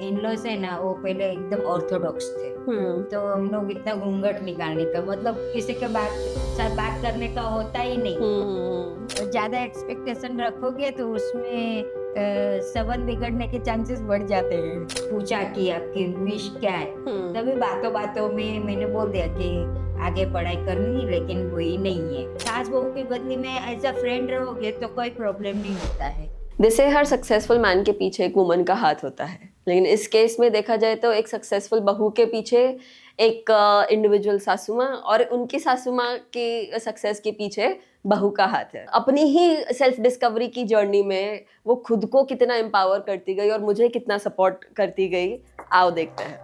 In laws है ना, वो पहले एकदम ऑर्थोडॉक्स थे। तो हम लोग इतना घूंघट निकालने का मतलब किसी के साथ बात करने का होता ही नहीं। ज्यादा एक्सपेक्टेशन रखोगे तो उसमें संबंध बिगड़ने के चांसेस बढ़ जाते हैं। पूछा कि आपकी विश क्या है, तभी बातों बातों में मैंने बोल दिया कि आगे पढ़ाई करनी, लेकिन वही नहीं है। सास बहू के बदले में एज अ फ्रेंड रहोगे तो कोई प्रॉब्लम नहीं होता है। जैसे हर सक्सेसफुल मैन के पीछे एक वुमन का हाथ होता है, लेकिन इस केस में देखा जाए तो एक सक्सेसफुल बहू के पीछे एक इंडिविजुअल सासू माँ, और उनकी सासू माँ की सक्सेस के पीछे बहू का हाथ है। अपनी ही सेल्फ डिस्कवरी की जर्नी में वो खुद को कितना एम्पावर करती गई और मुझे कितना सपोर्ट करती गई, आओ देखते हैं।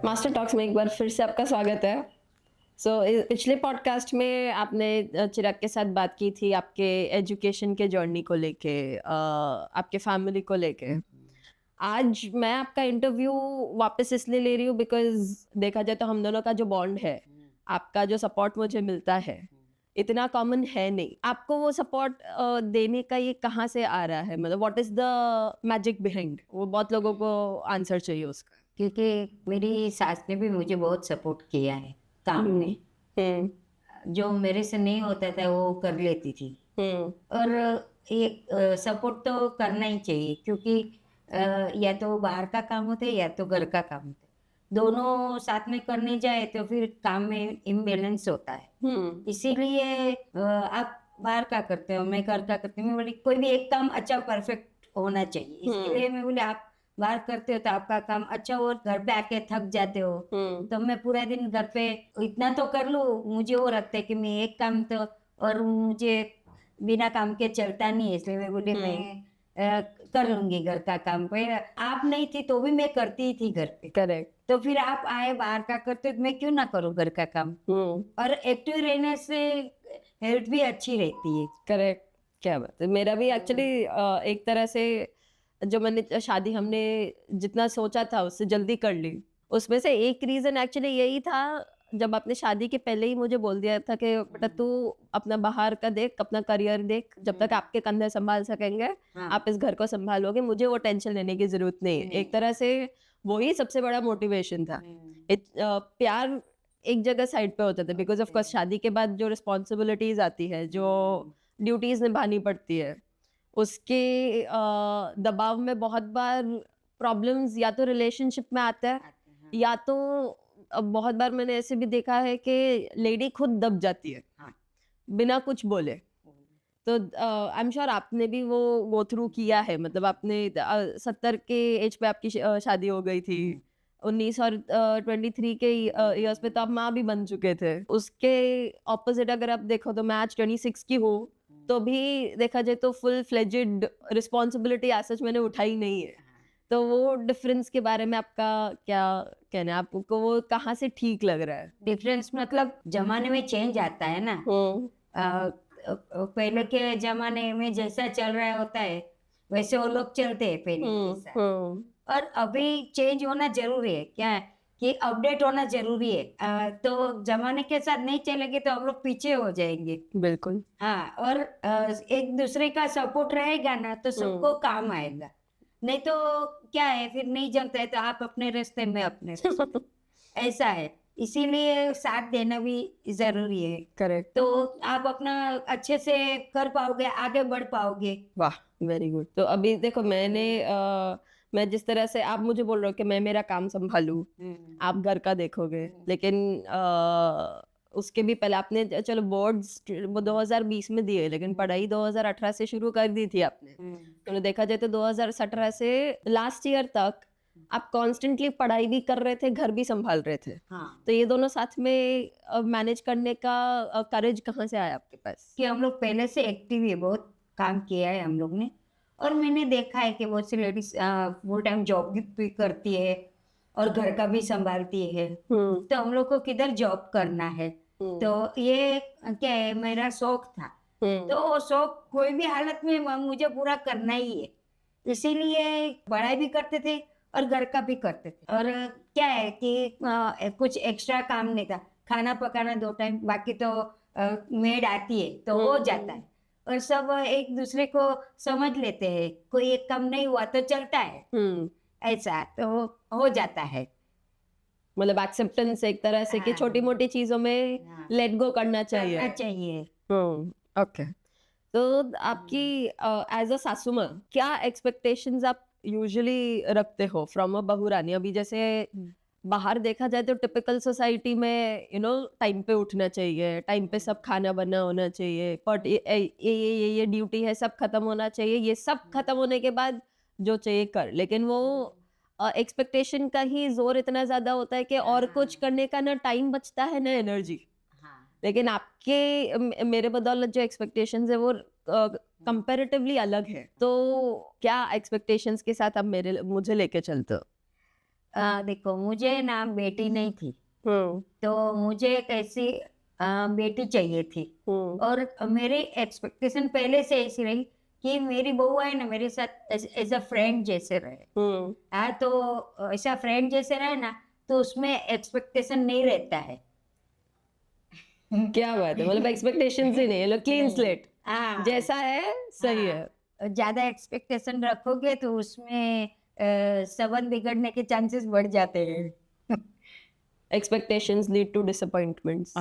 मास्टर टॉक्स में एक बार फिर से आपका स्वागत है। पिछले पॉडकास्ट में आपने चिराग के साथ बात की थी आपके एजुकेशन के जर्नी को लेके, आपके फैमिली को लेके। आज मैं आपका इंटरव्यू वापस इसलिए ले रही हूँ बिकॉज देखा जाए तो हम दोनों का जो बॉन्ड है, आपका जो सपोर्ट मुझे मिलता है, इतना कॉमन है नहीं। आपको वो सपोर्ट देने का ये कहाँ से आ रहा है, मतलब what is the magic behind? वो बहुत लोगों को आंसर चाहिए उसका। क्योंकि मेरी सास ने भी मुझे बहुत सपोर्ट किया है काम में। जो मेरे से नहीं होता था वो कर लेती थी। और ये सपोर्ट तो करना ही चाहिए, क्योंकि या तो बाहर का काम होता है या तो घर का काम होता है। दोनों साथ में करने जाए तो फिर काम में इम्बैलेंस होता है। इसीलिए आप बाहर का करते हो, मैं घर का करती हूँ। मैं बोली कोई भी एक काम अच्छा परफेक्ट होना चाहिए, इसलिए मैं बोली आप बाहर करते हो तो आपका काम अच्छा हो, घर पे आके थक जाते हो। तो मैं पूरा दिन घर पे इतना तो कर लूँ, मुझे वो रखता है कि मैं एक काम तो, और मुझे बिना काम के चलता नहीं है, इसलिए मैं बोली मैं कर लूंगी घर का काम। पर आप नहीं थी तो भी मैं करती ही थी घर पे। करेक्ट। तो फिर आप आए बाहर का करते तो मैं क्यों ना करूँ घर का काम। और एक्टिव रहने से हेल्थ भी अच्छी रहती है। करेक्ट। क्या बात है। मेरा भी एक्चुअली एक तरह से जो मैंने शादी हमने जितना सोचा था उससे जल्दी कर ली, उसमें से एक रीजन एक्चुअली यही था, जब आपने शादी के पहले ही मुझे बोल दिया था कि बेटा तू अपना बाहर का देख, अपना करियर देख, जब तक आपके कंधे संभाल सकेंगे आप इस घर को संभालोगे, मुझे वो टेंशन लेने की जरूरत नहीं है। एक तरह से वही सबसे बड़ा मोटिवेशन था। प्यार एक जगह साइड पे होता था, बिकॉज ऑफ कोर्स शादी के बाद जो रिस्पॉन्सिबिलिटीज आती है, जो ड्यूटीज निभानी पड़ती है, उसके दबाव में बहुत बार प्रॉब्लम्स या तो रिलेशनशिप में आता है, या तो बहुत बार मैंने ऐसे भी देखा है कि लेडी खुद दब जाती है बिना कुछ बोले। तो आई एम श्योर आपने भी वो गो थ्रू किया है। मतलब आपने 70 के एज पे आपकी शादी हो गई थी, 19 और 23 के इयर्स पे तो आप माँ भी बन चुके थे। उसके ऑपोजिट अगर आप देखो तो मैं आज 26 की हूँ, तो भी देखा जाए तो फुल फ्लेजेड रिस्पॉन्सिबिलिटी आज सच मैंने उठाई नहीं है। तो वो डिफरेंस के बारे में आपका क्या कहना है? आपको वो कहाँ से ठीक लग रहा है? डिफरेंस मतलब जमाने में चेंज आता है ना। पहले के जमाने में जैसा चल रहा होता है वैसे वो लोग चलते हैं पहले जैसा। और अभी चेंज होना जरूरी है, क्या है कि अपडेट होना जरूरी है। तो जमाने के साथ नहीं चलेंगे तो हम लोग पीछे हो जाएंगे। बिल्कुल। हाँ, और एक दूसरे का सपोर्ट रहेगा ना तो सबको काम आएगा। नहीं तो क्या है, फिर नहीं जमता है तो आप अपने रास्ते में अपने रास्ते। ऐसा है, इसीलिए साथ देना भी जरूरी है। करेक्ट। तो आप अपना अच्छे से कर पाओगे, आगे बढ़ पाओगे। वाह, वेरी गुड। तो अभी देखो मैं जिस तरह से आप मुझे बोल रहे हो कि मैं मेरा काम संभालूं, आप घर का देखोगे, लेकिन उसके भी पहले आपने चलो बोर्ड्स 2020 में दिए, लेकिन पढ़ाई 2018 से शुरू कर दी थी आपने। तो देखा जाए तो 2017 से लास्ट ईयर तक आप कॉन्स्टेंटली पढ़ाई भी कर रहे थे, घर भी संभाल रहे थे। तो ये दोनों साथ में मैनेज करने का करेज कहाँ से आया आपके पास? कि हम लोग पहले से एक्टिव है, बहुत काम किया है हम लोग ने। और मैंने देखा है कि बहुत सी लेडीज फुल टाइम जॉब भी करती है और घर का भी संभालती है। तो हम लोग को किधर जॉब करना है। तो ये क्या है, मेरा शौक था। तो वो शौक कोई भी हालत में मुझे पूरा करना ही है, इसीलिए पढ़ाई भी करते थे और घर का भी करते थे। और क्या है कि कुछ एक्स्ट्रा काम नहीं था, खाना पकाना 2 टाइम, बाकी तो मेड आती है तो हो जाता है, और सब एक दूसरे को समझ लेते हैं, कोई एक काम नहीं हुआ तो चलता है, ऐसा तो हो जाता है। मतलब एक्सेप्टेंस एक तरह से कि हाँ। छोटी मोटी चीजों में हाँ। लेट गो करना चाहिए। करना चाहिए। ओके। तो आपकी एज अ सासू माँ क्या एक्सपेक्टेशंस आप यूजुअली रखते हो फ्रॉम अ बहू रानी? अभी जैसे बाहर देखा जाए तो टिपिकल सोसाइटी में टाइम पे उठना चाहिए, टाइम पे सब खाना बना होना चाहिए, बट ये ड्यूटी है, सब खत्म होना चाहिए, ये सब खत्म होने के बाद जो चाहिए कर, लेकिन वो एक्सपेक्टेशन का ही जोर इतना ज्यादा होता है कि और कुछ करने का ना टाइम बचता है ना एनर्जी। हाँ। लेकिन आपके मेरे बदौलत जो एक्सपेक्टेशंस है वो कंपैरेटिवली अलग है, तो क्या एक्सपेक्टेशंस के साथ आप मुझे लेके चलते हो? देखो, मुझे ना बेटी नहीं थी, तो मुझे एक ऐसी बेटी चाहिए थी, और मेरी एक्सपेक्टेशन पहले से ऐसी रही कि मेरी बहू है ना मेरे साथ एज अ फ्रेंड जैसे रहे। तो ऐसा फ्रेंड जैसे रहे ना, तो उसमें एक्सपेक्टेशन नहीं रहता है। क्या बात है, मतलब एक्सपेक्टेशंस ही नहीं है, क्लीन स्लेट, हाँ। जैसा है सही है। ज्यादा एक्सपेक्टेशन रखोगे तो उसमें संबंध बिगड़ने के चांसेस बढ़ जाते हैं। Expectations lead to disappointments.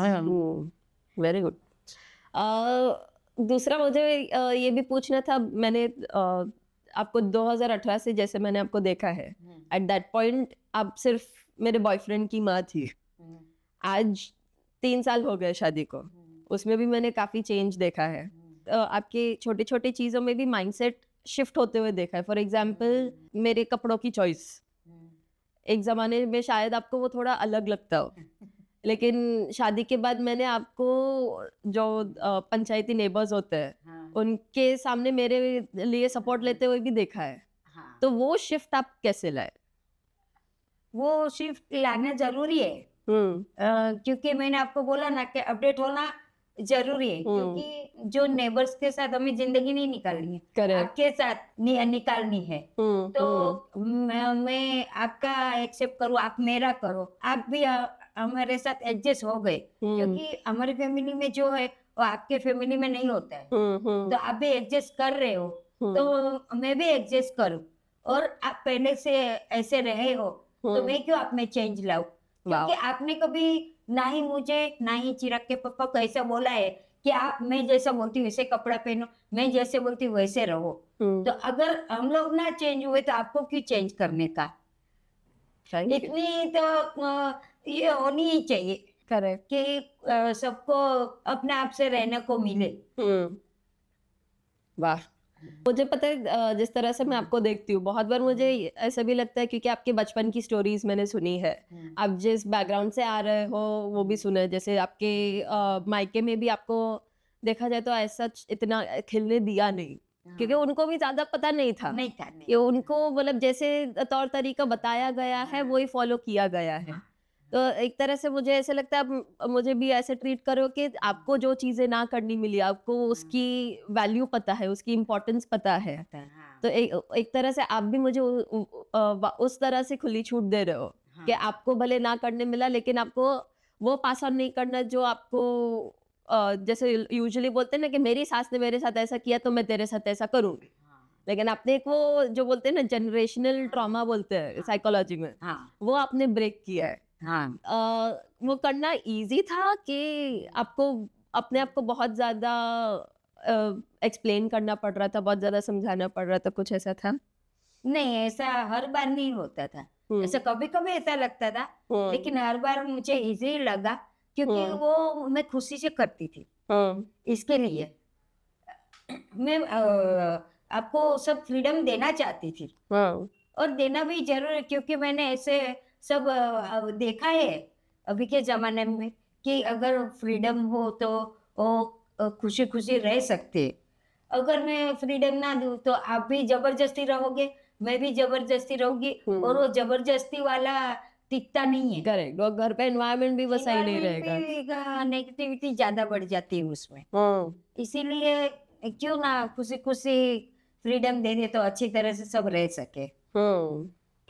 Very good. दूसरा मुझे ये भी पूछना था, मैंने आपको 2018 से जैसे मैंने आपको देखा है, एट दैट पॉइंट आप सिर्फ मेरे बॉयफ्रेंड की माँ थी। आज 3 साल हो गए शादी को, उसमें भी मैंने काफी चेंज देखा है। आपके छोटी छोटी चीजों में भी माइंडसेट शिफ्ट होते हुए देखा है। फॉर एग्जाम्पल मेरे कपड़ों की चॉइस, एक जमाने में शायद आपको वो थोड़ा अलग लगता हो, लेकिन शादी के बाद मैंने आपको जो पंचायती नेबर्स होते हैं उनके सामने मेरे लिए सपोर्ट लेते हुए भी देखा है। तो वो शिफ्ट आप कैसे लाए? वो शिफ्ट लाना जरूरी है, क्योंकि मैंने आपको बोला ना कि अपडेट होना जरूरी है, क्योंकि जो नेबर्स के साथ हमें जिंदगी नहीं निकालनी है, Correct. आपके साथ निकालनी है। तो मैं आपका एक्सेप्ट करूँ, आप मेरा करो, आप भी हमारे साथ एडजस्ट हो गए, क्योंकि हमारी फैमिली में जो है वो आपके फैमिली में नहीं होता है। तो आप भी एडजस्ट कर रहे हो, तो मैं भी एडजस्ट करूँ, और आप पहले से ऐसे रहे हो, तो मैं क्यों आप में चेंज लाऊं? क्योंकि आपने कभी ना ही मुझे ना ही चिराग के पापा को ऐसा बोला है कि आप मैं जैसा बोलती हूँ वैसे कपड़ा पहनो, मैं जैसे बोलती हूँ वैसे रहो। तो अगर हम लोग ना चेंज हुए तो आपको क्यों चेंज करने का? इतनी तो ये होनी ही चाहिए। करेक्ट। कि सबको अपने आप से रहने को मिले। वाह। मुझे पता है जिस तरह से मैं आपको देखती हूँ, बहुत बार मुझे ऐसा भी लगता है क्योंकि आपके बचपन की स्टोरीज मैंने सुनी है, आप जिस बैकग्राउंड से आ रहे हो वो भी सुना है। जैसे आपके मायके में भी आपको देखा जाए तो ऐसा इतना खिलने दिया नहीं, क्योंकि उनको भी ज्यादा पता नहीं था कि उनको मतलब जैसे तौर तरीका बताया गया है वही फॉलो किया गया है। तो एक तरह से मुझे ऐसा लगता है आप मुझे भी ऐसे ट्रीट करो कि आपको जो चीजें ना करनी मिली, आपको उसकी वैल्यू पता है, उसकी इम्पोर्टेंस पता है। तो एक तरह से आप भी मुझे उस तरह से खुली छूट दे रहे हो कि आपको भले ना करने मिला, लेकिन आपको वो पास ऑन नहीं करना जो आपको जैसे यूजुअली बोलते हैं ना कि मेरी सास ने मेरे साथ ऐसा किया तो मैं तेरे साथ ऐसा करूंगी। लेकिन आपने एक वो जो बोलते हैं ना जनरेशनल ट्रॉमा बोलते हैं साइकोलॉजी में, वो आपने ब्रेक किया है। वो करना इजी था कि आपको अपने आप को बहुत ज्यादा एक्सप्लेन करना पड़ रहा था, बहुत ज्यादा समझाना पड़ रहा था, कुछ ऐसा था? नहीं, ऐसा हर बार नहीं होता था। ऐसा कभी कभी ऐसा लगता था, लेकिन हर बार मुझे इजी लगा, क्योंकि वो मैं खुशी से करती थी। इसके लिए मैं आपको सब फ्रीडम देना चाहती थी, और देना भी जरूर है, क्योंकि मैंने ऐसे सब देखा है अभी के जमाने में कि अगर फ्रीडम हो तो वो खुशी खुशी रह सकते। अगर मैं फ्रीडम ना दूं तो आप भी जबरदस्ती रहोगे, मैं भी जबरदस्ती रहूंगी, और वो जबरदस्ती वाला टिकता नहीं है। करेक्ट। और घर पे एनवायरनमेंट भी वो सही नहीं रहेगा, नेगेटिविटी ज्यादा बढ़ जाती है उसमें। इसीलिए क्यों ना खुशी खुशी फ्रीडम दे दे तो अच्छी तरह से सब रह सके।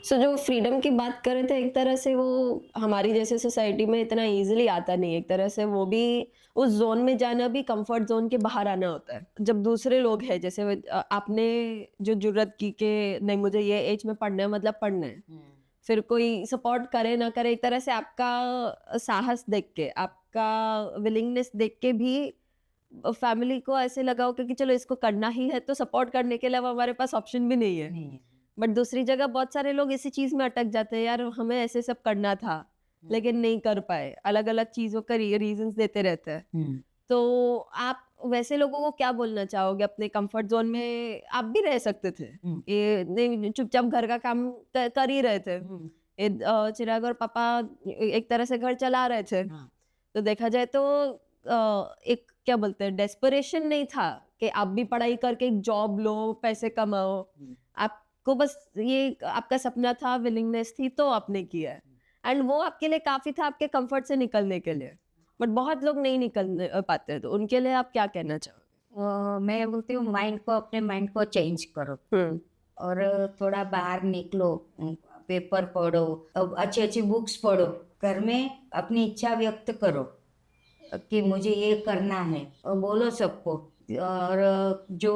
सो जो फ्रीडम की बात कर रहे थे, एक तरह से वो हमारी जैसे सोसाइटी में इतना इजीली आता नहीं है। एक तरह से वो भी उस जोन में जाना भी कंफर्ट जोन के बाहर आना होता है। जब दूसरे लोग हैं जैसे आपने जो जुर्रत की कि नहीं मुझे ये एज में पढ़ना है मतलब पढ़ना है, फिर कोई सपोर्ट करे ना करे, एक तरह से आपका साहस देख के, आपका विलिंगनेस देख के भी फैमिली को ऐसे लगा होगा कि चलो इसको करना ही है, तो सपोर्ट करने के अलावा हमारे पास ऑप्शन भी नहीं है। नहीं। बट दूसरी जगह बहुत सारे लोग इसी चीज में अटक जाते हैं, यार हमें ऐसे सब करना था लेकिन नहीं कर पाए, अलग अलग चीजों का रीजंस देते रहते हैं। तो आप वैसे लोगों को क्या बोलना चाहोगे? अपने कंफर्ट जोन में आप भी रह सकते थे, ये नहीं चुपचाप घर का काम कर ही रहे थे। चिराग और पापा एक तरह से घर चला रहे थे। तो देखा जाए तो एक क्या बोलते हैं, डेस्परेशन नहीं था कि आप भी पढ़ाई करके एक जॉब लो, पैसे कमाओ। आपको बस ये आपका सपना था, विलिंगनेस थी, तो आपने किया है। एंड वो आपके लिए काफी था आपके कंफर्ट से निकलने के लिए। बट बहुत लोग नहीं निकल पाते, तो उनके लिए आप क्या कहना चाहोगे? मैं बोलती हूँ अपने माइंड को चेंज करो और थोड़ा बाहर निकलो, पेपर पढ़ो, अब अच्छी अच्छी बुक्स पढ़ो, घर में अपनी इच्छा व्यक्त करो कि मुझे ये करना है और बोलो सबको। और जो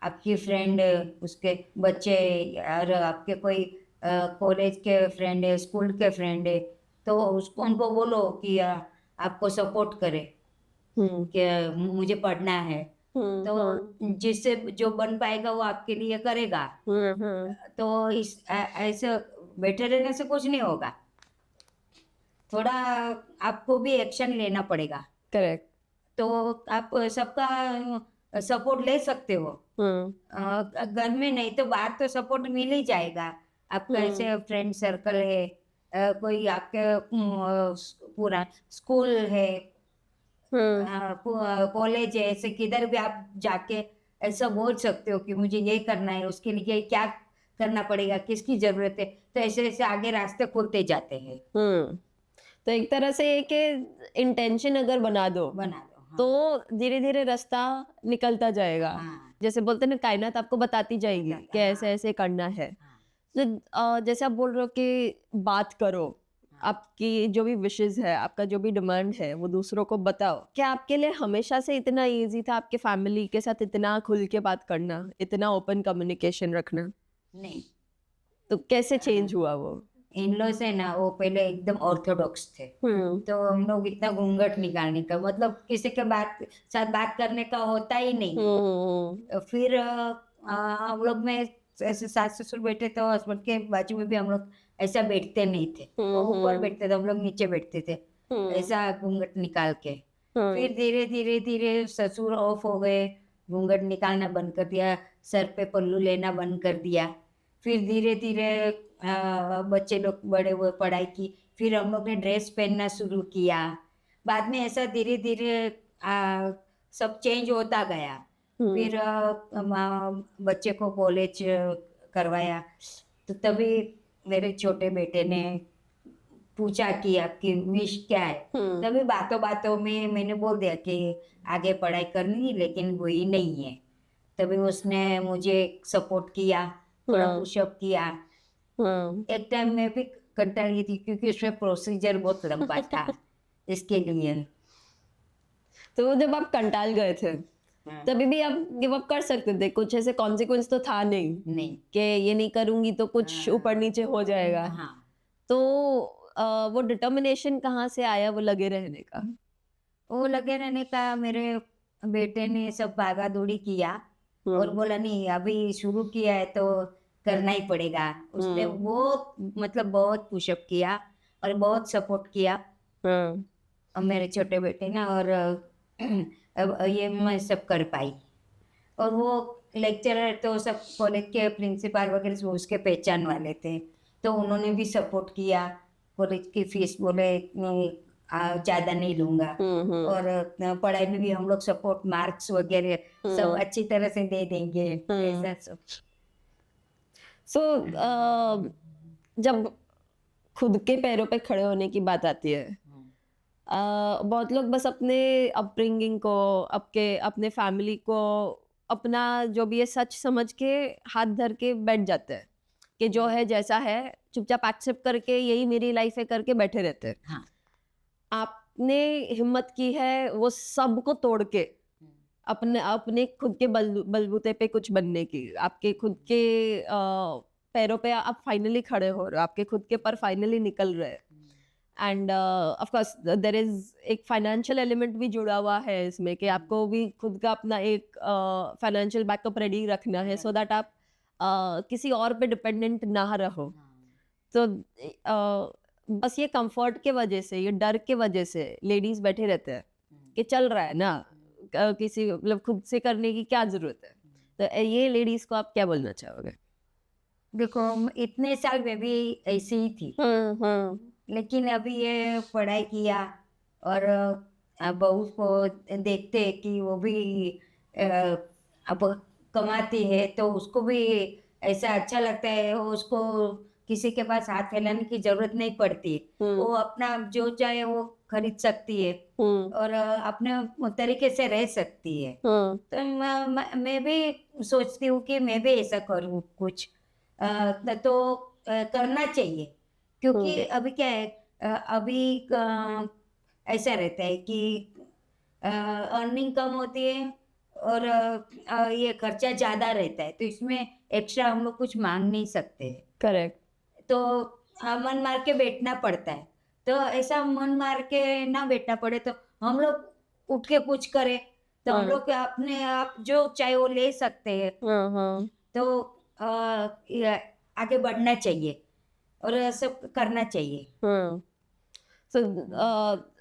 आपकी फ्रेंड उसके बच्चे और आपके कोई कॉलेज के फ्रेंड है, स्कूल के फ्रेंड है, तो उसको उनको बोलो कि आपको सपोर्ट करे कि मुझे पढ़ना है। तो जिससे जो बन पाएगा वो आपके लिए करेगा। तो ऐसे बैठे रहने से कुछ नहीं होगा, थोड़ा आपको भी एक्शन लेना पड़ेगा। करेक्ट। तो आप सबका सपोर्ट ले सकते हो। घर में नहीं तो बाहर तो सपोर्ट मिल ही जाएगा। आपका ऐसे फ्रेंड सर्कल है, कोई आपके पूरा स्कूल है, कॉलेज है, ऐसे किधर भी आप जाके ऐसा बोल सकते हो कि मुझे ये करना है, उसके लिए क्या करना पड़ेगा, किसकी जरूरत है। तो ऐसे ऐसे आगे रास्ते खुलते जाते हैं। तो एक तरह से कि इंटेंशन अगर बना दो हाँ। तो धीरे धीरे रास्ता निकलता जाएगा। हाँ। जैसे बोलते हैं ना, कायनात आपको बताती जाएगी कि ऐसे ऐसे करना है। तो जैसे आप बोल रहे हो कि बात करो, आपकी जो भी विशेस है, आपका जो भी डिमांड है, वो दूसरों को बताओ। क्या आपके लिए हमेशा से इतना इजी था आपके फैमिली के साथ इतना खुल के बात करना, इतना ओपन कम्युनिकेशन रखना? नहीं, तो कैसे चेंज हुआ वो? इन लॉज है ना, वो पहले एकदम ऑर्थोडॉक्स थे। तो हम लोग इतना घूंघट निकालने का मतलब किसी के साथ बात करने का होता ही नहीं। फिर हम लोग में ऐसे सास ससुर बैठे तो हस्बैंड के बाजू में भी हम लोग ऐसा बैठते नहीं थे, वो ऊपर बैठते थे, हम लोग नीचे बैठते थे, ऐसा घूंघट निकाल के। फिर धीरे धीरे धीरे ससुर ऑफ हो गए, घूंघट निकालना बंद कर दिया, सर पे पल्लू लेना बंद कर दिया। फिर धीरे धीरे बच्चे लोग बड़े हुए, पढ़ाई की, फिर हम लोग ने ड्रेस पहनना शुरू किया। बाद में ऐसा धीरे धीरे सब चेंज होता गया। फिर बच्चे को कॉलेज करवाया, तो तभी मेरे छोटे बेटे ने पूछा कि आपकी विश क्या है। तभी बातों बातों में मैंने बोल दिया कि आगे पढ़ाई करनी, लेकिन हुई नहीं है। तभी उसने मुझे सपोर्ट किया, थोड़ा पुशअप किया। एक टाइम में भी कंटाल गई थी क्योंकि उसमें प्रोसीजर बहुत लंबा था इसके लिए। तो जब आप कंटाल गए थे तभी भी आप गिव अप कर सकते थे, कुछ ऐसे कॉन्सिक्वेंस तो था नहीं कि ये नहीं करूंगी तो कुछ ऊपर नीचे हो जाएगा। तो वो डिटर्मिनेशन कहाँ से आया, वो लगे रहने का? वो लगे रहने का मेरे बेटे ने सब भागा दौड़ी किया और बोला नहीं अभी शुरू किया है तो करना ही पड़ेगा। उसने बहुत मतलब बहुत पुशअप किया और बहुत सपोर्ट किया और मेरे छोटे बेटे ने, और अब ये मैं सब कर पाई। और वो लेक्चरर तो सब कॉलेज के प्रिंसिपल वगैरह उसके पहचान वाले थे, तो उन्होंने भी सपोर्ट किया। कॉलेज की फीस बोले ज़्यादा नहीं लूँगा, और पढ़ाई में भी हम लोग सपोर्ट, मार्क्स वगैरह सब अच्छी तरह से दे देंगे, ऐसा सब। सो जब खुद के पैरों पे खड़े होने की बात आती है, बहुत लोग बस अपने अपब्रिंगिंग को, अपने फैमिली को अपना जो भी है सच समझ के हाथ धर के बैठ जाते हैं। कि जो है जैसा है चुपचाप एक्सेप्ट करके यही मेरी लाइफ है करके बैठे रहते हैं। हाँ। आपने हिम्मत की है वो सबको तोड़ के अपने अपने खुद के बलबूते पे कुछ बनने की, आपके खुद के पैरों पे आप फाइनली खड़े हो रहे हो, आपके खुद के पर फाइनली निकल रहे हैं। And of course there is एक फाइनेंशियल एलिमेंट भी जुड़ा हुआ है इसमें कि आपको भी खुद का अपना एक फाइनेंशियल बैकअप रेडी रखना है सो दैट आप किसी और पे डिपेंडेंट ना रहो। तो बस ये कंफर्ट के वजह से, ये डर के वजह से लेडीज बैठे रहते हैं कि चल रहा है ना, किसी मतलब खुद से करने की क्या जरूरत है। तो ये लेडीज को आप क्या बोलना चाहोगे? देखो इतने साल में भी ऐसी ही थी, लेकिन अभी ये पढ़ाई किया और बहू को देखते हैं कि वो भी अब कमाती है तो उसको भी ऐसा अच्छा लगता है, वो उसको किसी के पास हाथ फैलाने की जरूरत नहीं पड़ती, वो अपना जो चाहे वो खरीद सकती है और अपने तरीके से रह सकती है। तो मैं भी सोचती हूँ कि मैं भी ऐसा करूँ कुछ, तो करना चाहिए, क्योंकि अभी क्या है, अभी ऐसा रहता है कि अर्निंग कम होती है और ये खर्चा ज़्यादा रहता है, तो इसमें एक्स्ट्रा हम लोग कुछ मांग नहीं सकते हैं। करेक्ट। तो मन मार के बैठना पड़ता है। तो ऐसा मन मार के ना बैठना पड़े तो हम लोग उठ के कुछ करें, तो हम लोग अपने आप जो चाहे वो ले सकते हैं। तो ये आगे बढ़ना चाहिए और सब करना चाहिए। So,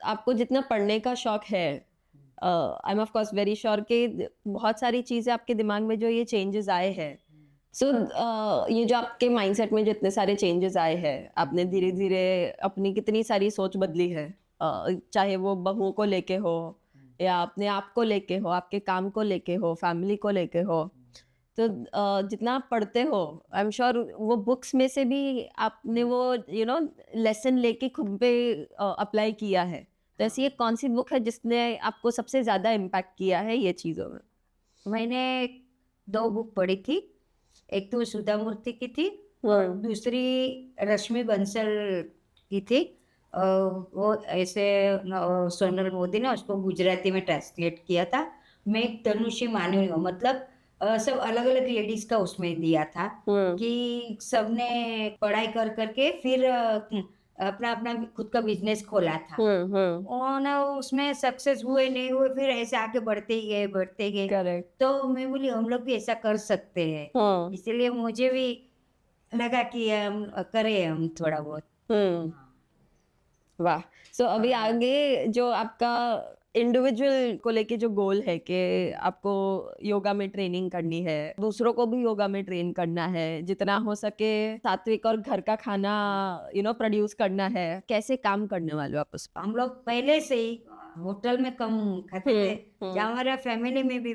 आपको जितना पढ़ने का शौक है, I am of course very sure कि बहुत सारी चीज़ें आपके दिमाग में जो ये चेंजेस आए हैं, सो ये जो आपके माइंडसेट में जितने सारे चेंजेस आए हैं, आपने धीरे धीरे अपनी कितनी सारी सोच बदली है, चाहे वो बहुओं को लेके हो या अपने आप को लेके हो, आपके काम को लेके हो, फैमिली को लेके हो। तो जितना आप पढ़ते हो आई एम श्योर वो बुक्स में से भी आपने वो लेसन लेके खुद पे अप्लाई किया है। तो ऐसी एक कौन सी बुक है जिसने आपको सबसे ज़्यादा इम्पैक्ट किया है ये चीज़ों में? मैंने 2 बुक पढ़ी थी, एक तो सुधा मूर्ति की थी और दूसरी रश्मि बंसल की थी। वो ऐसे सोनल मोदी ने उसको गुजराती में ट्रांसलेट किया था। मैं तनुषी मानवी हूँ, मतलब सब अलग अलग लेडीज का उसमें दिया था कि सबने पढ़ाई कर करके फिर अपना अपना खुद का बिजनेस खोला था और उसमें सक्सेस हुए नहीं हुए, फिर ऐसे आगे बढ़ते ही गए। करेक्ट। तो मैं बोली हम लोग भी ऐसा कर सकते हैं, इसलिए मुझे भी लगा कि हम करें हम थोड़ा बहुत। वाह। सो अभी आगे जो आपका इंडिविजुअल को लेके जो गोल है कि आपको योगा में ट्रेनिंग करनी है, दूसरों को भी योगा में ट्रेन करना है, जितना हो सके सात्विक और घर का खाना प्रोड्यूस करना है, कैसे काम करने वाले हो आप उस पर? हम लोग पहले से ही होटल में कम खाते थे। जहाँ हमारा फैमिली में भी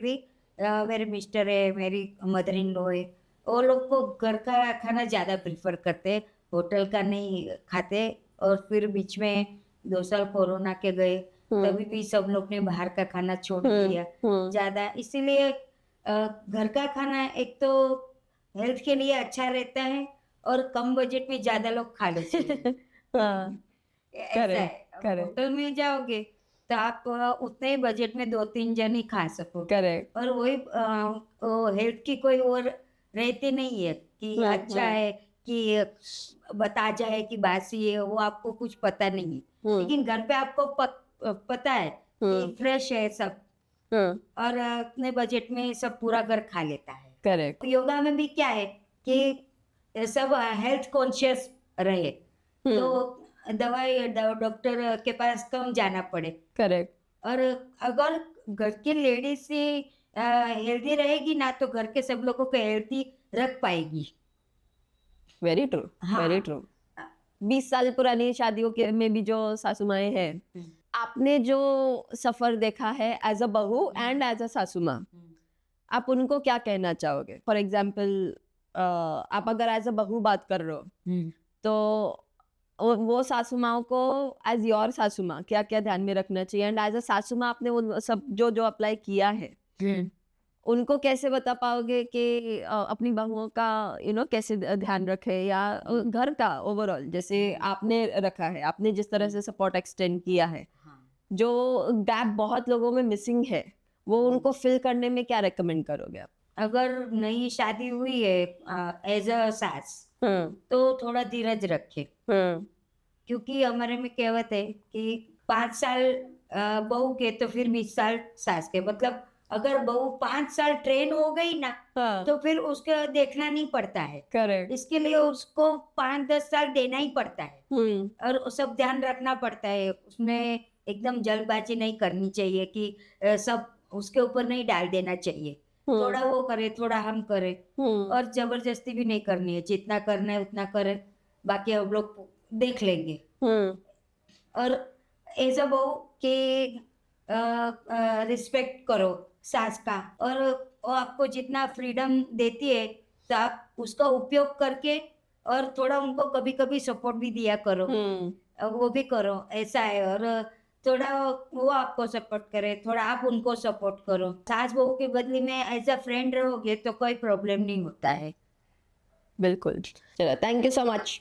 मेरे मिस्टर है, मेरी मदर इन लॉ है, वो लोग को घर का खाना ज़्यादा प्रेफर करते, होटल का नहीं खाते। और फिर बीच में 2 साल कोरोना के गए, तभी भी सब लोग ने बाहर का खाना छोड़ दिया ज़्यादा। इसीलिए घर का खाना एक तो हेल्थ के लिए अच्छा रहता है और कम बजट में ज़्यादा लोग खा लेते हैं। ऐसा है। करेक्ट। होटल में जाओगे तो आप उतने ही बजट में 2-3 जन ही खा सको, करेक्ट। और वही हेल्थ की कोई और रहती नहीं है कि अच्छा है कि बता जाए कि बासी है, वो आपको कुछ पता नहीं है। लेकिन घर पे आपको पता है कि फ्रेश है सब, और अपने बजट में सब पूरा घर खा लेता है। करेक्ट। योगा में भी क्या है कि सब हेल्थ कॉन्शियस रहे, तो दवाई डॉक्टर के पास कम जाना पड़े। करेक्ट। और अगर घर की लेडीज हेल्दी रहेगी ना, तो घर के सब लोगों को हेल्दी रख पाएगी। Very true. हाँ। Very true. 20 साल पुरानी शादियों के में भी जो सासू माएँ हैं, आपने जो सफर देखा है एज अ बहू एंड एज अ सासू माँ, आप उनको क्या कहना चाहोगे? फॉर एग्जाम्पल आप अगर एज अ बहू बात कर रहे हो तो वो सासू माँ को एज योर सासू माँ क्या क्या ध्यान में रखना चाहिए, एंड एज अ सासू माँ आपने वो सब जो जो अप्लाई किया है उनको कैसे बता पाओगे कि अपनी बहुओं का कैसे ध्यान रखे, या घर का ओवरऑल जैसे आपने रखा है, आपने जिस तरह से सपोर्ट एक्सटेंड किया है, हाँ। जो गैप बहुत लोगों में मिसिंग है, वो उनको फिल करने में क्या रेकमेंड करोगे आप? अगर नई शादी हुई है एज अ सास, तो थोड़ा धीरज रखे, क्योंकि हमारे में कहावत है कि 5 साल बहू के तो फिर 20 साल सास के। मतलब अगर बहू 5 साल ट्रेन हो गई ना, तो फिर उसको देखना नहीं पड़ता है। करेक्ट। इसके लिए उसको 5-10 साल देना ही पड़ता है, और वो सब ध्यान रखना पड़ता है। उसमें एकदम जल्दबाजी नहीं करनी चाहिए कि सब उसके ऊपर नहीं डाल देना चाहिए। थोड़ा वो करे, थोड़ा हम करें, और जबरदस्ती भी नहीं करनी है। जितना करना है उतना करें, बाकी हम लोग देख लेंगे। और एज अ बहू के रिस्पेक्ट करो सास का, और वो आपको जितना फ्रीडम देती है, तो आप उसका उपयोग करके और थोड़ा उनको कभी कभी सपोर्ट भी दिया करो। वो भी करो, ऐसा है। और थोड़ा वो आपको सपोर्ट करे, थोड़ा आप उनको सपोर्ट करो। सास बहू के बदले में एज अ फ्रेंड रहोगे तो कोई प्रॉब्लम नहीं होता है। बिल्कुल। चलो, थैंक यू सो मच।